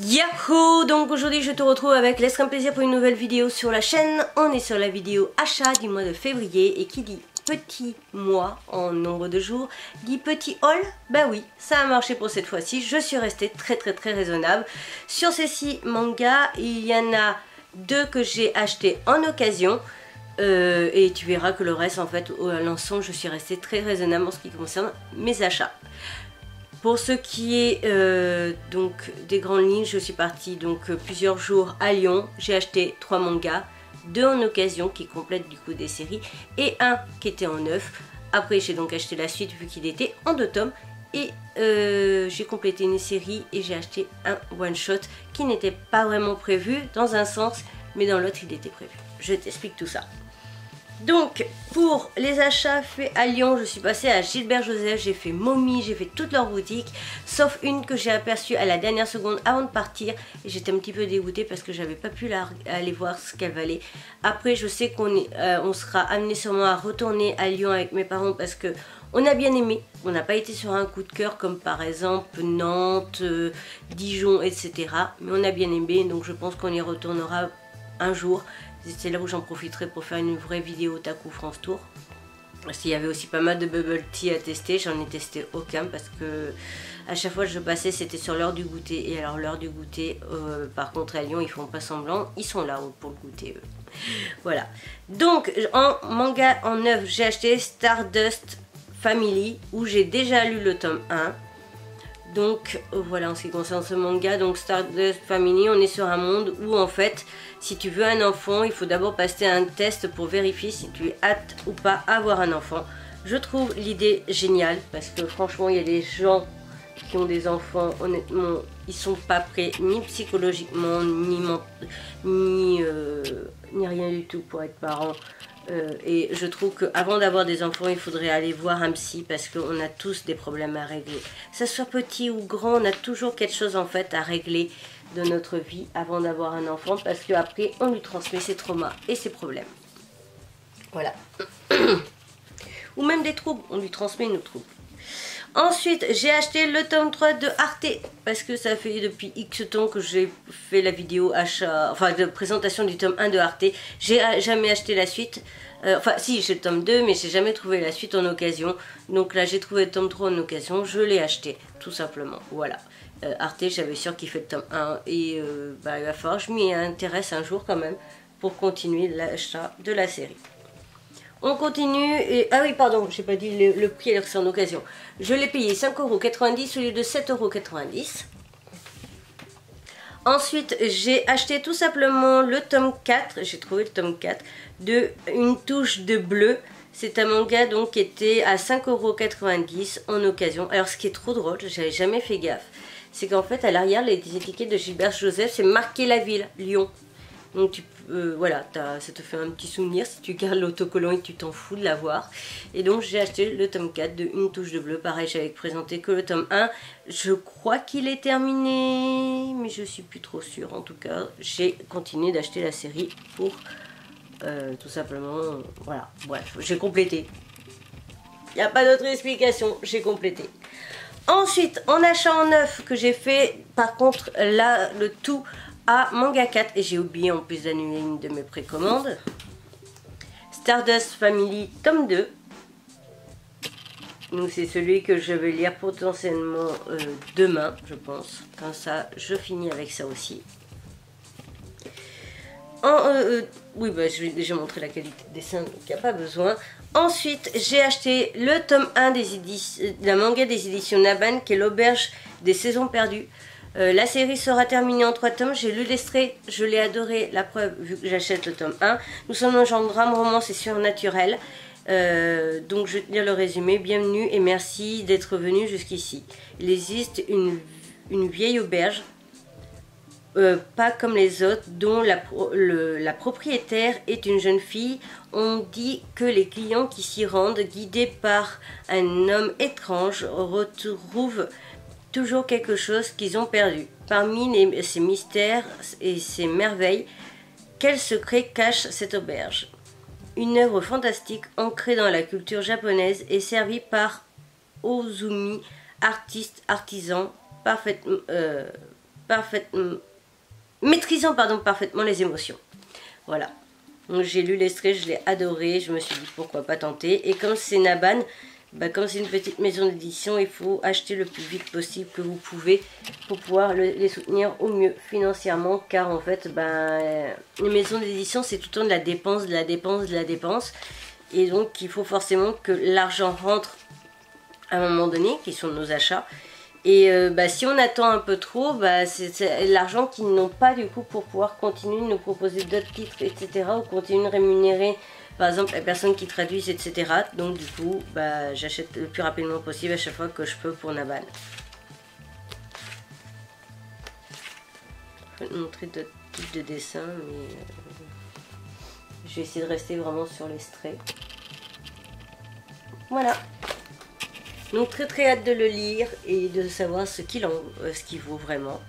Yahoo! Donc aujourd'hui je te retrouve avec Laisse-moi plaisir pour une nouvelle vidéo sur la chaîne. On est sur la vidéo achat du mois de février et qui dit petit mois en nombre de jours dit petit haul. Bah oui, ça a marché pour cette fois-ci. Je suis restée très raisonnable. Sur ces 6 mangas, il y en a 2 que j'ai achetés en occasion. Et tu verras que le reste, en fait, à l'ensemble, je suis restée très raisonnable en ce qui concerne mes achats. Pour ce qui est donc des grandes lignes, je suis partie donc plusieurs jours à Lyon. J'ai acheté 3 mangas, 2 en occasion qui complètent du coup des séries et 1 qui était en neuf. Après j'ai donc acheté la suite vu qu'il était en 2 tomes et j'ai complété une série et j'ai acheté un one shot qui n'était pas vraiment prévu dans un sens, mais dans l'autre il était prévu. Je t'explique tout ça. Donc pour les achats faits à Lyon, je suis passée à Gilbert Joseph, j'ai fait Mommy, j'ai fait toutes leurs boutiques, sauf une que j'ai aperçue à la dernière seconde avant de partir. Et j'étais un petit peu dégoûtée parce que j'avais pas pu aller voir ce qu'elle valait. Après je sais on sera amené sûrement à retourner à Lyon avec mes parents parce que on a bien aimé. On n'a pas été sur un coup de cœur comme par exemple Nantes, Dijon, etc. Mais on a bien aimé, donc je pense qu'on y retournera un jour. C'est là où j'en profiterai pour faire une vraie vidéo Otaku France Tour. Parce qu'il y avait aussi pas mal de bubble tea à tester, j'en ai testé aucun parce que à chaque fois que je passais c'était sur l'heure du goûter. Et alors l'heure du goûter, par contre à Lyon ils font pas semblant, ils sont là pour le goûter eux. Voilà. Donc en manga en neuf j'ai acheté Stardust Family où j'ai déjà lu le tome 1. Donc voilà en ce qui concerne ce manga, donc Stardust Family, on est sur un monde où en fait si tu veux un enfant il faut d'abord passer un test pour vérifier si tu es apte ou pas à avoir un enfant. Je trouve l'idée géniale parce que franchement il y a des gens qui ont des enfants, honnêtement ils sont pas prêts ni psychologiquement ni rien du tout pour être parents. Et je trouve qu'avant d'avoir des enfants, il faudrait aller voir un psy parce qu'on a tous des problèmes à régler. Que ce soit petit ou grand, on a toujours quelque chose en fait à régler de notre vie avant d'avoir un enfant parce qu'après on lui transmet ses traumas et ses problèmes. Voilà. Ou même des troubles, on lui transmet nos troubles. Ensuite, j'ai acheté le tome 3 de Arte parce que ça fait depuis X temps que j'ai fait la vidéo achat, enfin de présentation du tome 1 de Arte. J'ai jamais acheté la suite. Enfin, si, j'ai le tome 2, mais j'ai jamais trouvé la suite en occasion. Donc là, j'ai trouvé le tome 3 en occasion, je l'ai acheté, tout simplement. Voilà. Arte, j'avais surkiffé le tome 1 et il va falloir que je m'y intéresse un jour quand même pour continuer l'achat de la série. On continue et... Ah oui, pardon, j'ai pas dit le prix alors que c'est en occasion. Je l'ai payé 5,90 € au lieu de 7,90 €. Ensuite, j'ai acheté tout simplement le tome 4. J'ai trouvé le tome 4 de Une touche de bleu. C'est un manga donc qui était à 5,90 € en occasion. Alors ce qui est trop drôle, j'avais jamais fait gaffe, c'est qu'en fait à l'arrière, les étiquettes de Gilbert Joseph, c'est marqué la ville, Lyon. Donc tu voilà, ça te fait un petit souvenir si tu gardes l'autocollant et que tu t'en fous de l'avoir. Et donc j'ai acheté le tome 4 de Une touche de bleu. Pareil, j'avais présenté que le tome 1. Je crois qu'il est terminé, mais je suis plus trop sûre. En tout cas, j'ai continué d'acheter la série pour tout simplement, voilà, bref, j'ai complété. Il n'y a pas d'autre explication, j'ai complété. Ensuite, en achat en neuf que j'ai fait, par contre, là, le tout à Manga 4, et j'ai oublié en plus d'annuler une de mes précommandes. Stardust Family tome 2. Donc c'est celui que je vais lire potentiellement demain, je pense. Comme ça, je finis avec ça aussi. Oui, bah, je vais déjà montrer la qualité de dessin, donc il n'y a pas besoin. Ensuite, j'ai acheté le tome 1 de la manga des éditions Naban, qui est l'auberge des saisons perdues. La série sera terminée en 3 tomes, j'ai lu l'extrait, je l'ai adoré, la preuve vu que j'achète le tome 1. Nous sommes dans un genre drame, romance et surnaturel. Donc je vais te lire le résumé. Bienvenue et merci d'être venu jusqu'ici. Il existe une vieille auberge, pas comme les autres, dont la propriétaire est une jeune fille. On dit que les clients qui s'y rendent, guidés par un homme étrange, retrouvent toujours quelque chose qu'ils ont perdu. Parmi ces mystères et ces merveilles, quel secret cache cette auberge? Une œuvre fantastique ancrée dans la culture japonaise et servie par Ozumi, artiste, artisan, parfaitement les émotions. Voilà. Donc j'ai lu l'extrait, je l'ai adoré, je me suis dit pourquoi pas tenter. Et comme c'est Naban, bah, comme c'est une petite maison d'édition, il faut acheter le plus vite possible que vous pouvez pour pouvoir les soutenir au mieux financièrement. Car en fait, bah, les maisons d'édition, c'est tout le temps de la dépense, de la dépense, de la dépense. Et donc il faut forcément que l'argent rentre à un moment donné, qui sont nos achats. Et bah, si on attend un peu trop, bah, c'est l'argent qu'ils n'ont pas du coup pour pouvoir continuer de nous proposer d'autres titres, etc. Ou continuer de rémunérer par exemple les personnes qui traduisent, etc. Donc du coup, bah, j'achète le plus rapidement possible à chaque fois que je peux pour Naban. Je vais te montrer d'autres types de dessins, mais je vais essayer de rester vraiment sur les traits. Voilà. Donc très hâte de le lire et de savoir ce qu'il vaut vraiment.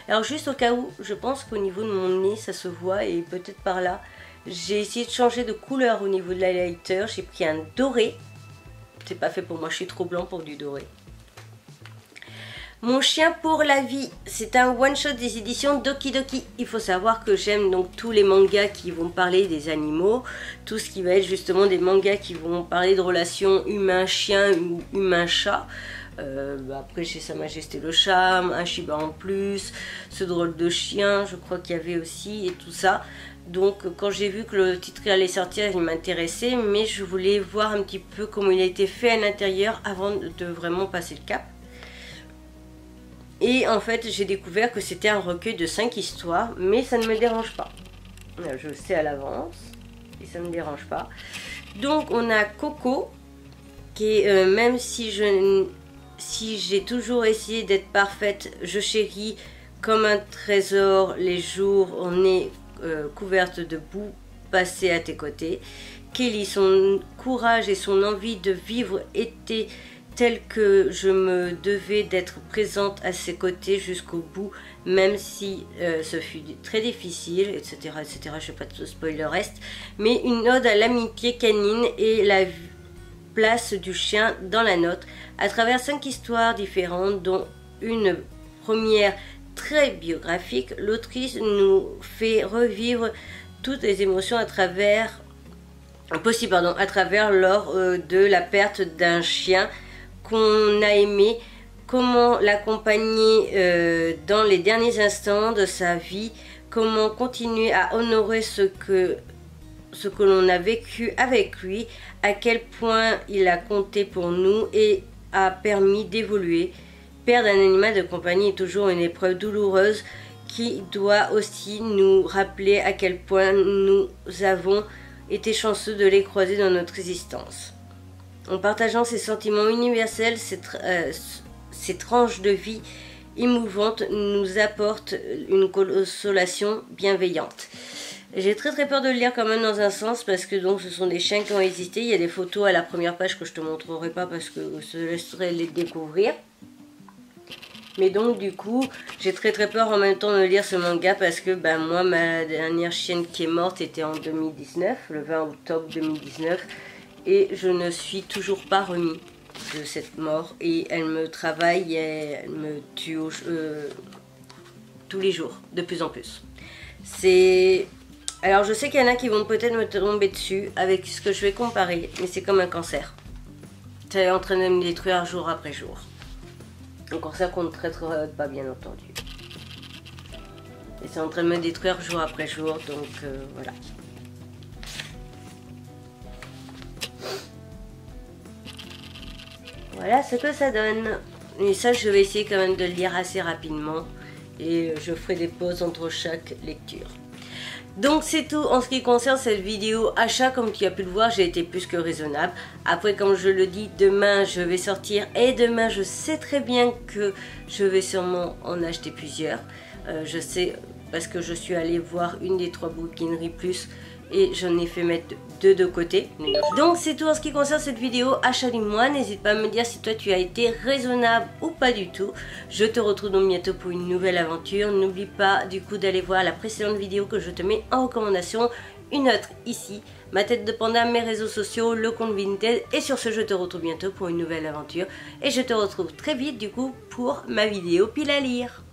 Alors juste au cas où, je pense qu'au niveau de mon nez ça se voit et peut-être par là, j'ai essayé de changer de couleur au niveau de l'highlighter. J'ai pris un doré. C'est pas fait pour moi, je suis trop blanc pour du doré. Mon chien pour la vie, c'est un one-shot des éditions Doki Doki. Il faut savoir que j'aime donc tous les mangas qui vont parler des animaux, tout ce qui va être justement des mangas qui vont parler de relations humain-chien ou humain-chat. Après chez Sa Majesté le Chat, un Shiba en plus, ce drôle de chien, je crois qu'il y avait aussi, et tout ça. Donc quand j'ai vu que le titre allait sortir, il m'intéressait, mais je voulais voir un petit peu comment il a été fait à l'intérieur avant de vraiment passer le cap. Et en fait, j'ai découvert que c'était un recueil de 5 histoires, mais ça ne me dérange pas. Je le sais à l'avance, et ça ne me dérange pas. Donc, on a Coco, qui est, même si j'ai toujours essayé d'être parfaite, je chéris comme un trésor les jours où on est couverte de boue, passée à tes côtés. Kelly, son courage et son envie de vivre étaient tel que je me devais d'être présente à ses côtés jusqu'au bout, même si ce fut très difficile, etc. etc. Je ne vais pas te spoiler le reste, mais une ode à l'amitié canine et la place du chien dans la nôtre, à travers 5 histoires différentes, dont une première très biographique. L'autrice nous fait revivre toutes les émotions à travers lors de la perte d'un chien qu'on a aimé, comment l'accompagner dans les derniers instants de sa vie, comment continuer à honorer ce que l'on a vécu avec lui, à quel point il a compté pour nous et a permis d'évoluer. Perdre un animal de compagnie est toujours une épreuve douloureuse qui doit aussi nous rappeler à quel point nous avons été chanceux de les croiser dans notre existence. En partageant ces sentiments universels, ces tranches de vie émouvantes nous apportent une consolation bienveillante. J'ai très peur de le lire quand même dans un sens parce que donc ce sont des chiens qui ont existé. Il y a des photos à la première page que je te montrerai pas parce que je te laisserai les découvrir. Mais donc du coup, j'ai très peur en même temps de lire ce manga parce que ben, moi, ma dernière chienne qui est morte était en 2019, le 20 octobre 2019. Et je ne suis toujours pas remis de cette mort. Et elle me travaille et elle me tue tous les jours, de plus en plus. Alors je sais qu'il y en a qui vont peut-être me tomber dessus avec ce que je vais comparer. Mais c'est comme un cancer. Ça est en train de me détruire jour après jour. Un cancer qu'on ne traitera pas, bien entendu. Et c'est en train de me détruire jour après jour. Donc voilà. Voilà ce que ça donne. Et ça, je vais essayer quand même de le lire assez rapidement. Et je ferai des pauses entre chaque lecture. Donc c'est tout en ce qui concerne cette vidéo achat. Comme tu as pu le voir, j'ai été plus que raisonnable. Après, comme je le dis, demain je vais sortir. Et demain, je sais très bien que je vais sûrement en acheter plusieurs. Je sais parce que je suis allée voir une des 3 bouquineries plus. Et j'en ai fait mettre 2 de côté. Donc c'est tout en ce qui concerne cette vidéo achat du mois. N'hésite pas à me dire si toi tu as été raisonnable ou pas du tout. Je te retrouve donc bientôt pour une nouvelle aventure. N'oublie pas du coup d'aller voir la précédente vidéo que je te mets en recommandation. Une autre ici, ma tête de panda, mes réseaux sociaux, le compte Vinted. Et sur ce, je te retrouve bientôt pour une nouvelle aventure. Et je te retrouve très vite du coup pour ma vidéo pile à lire.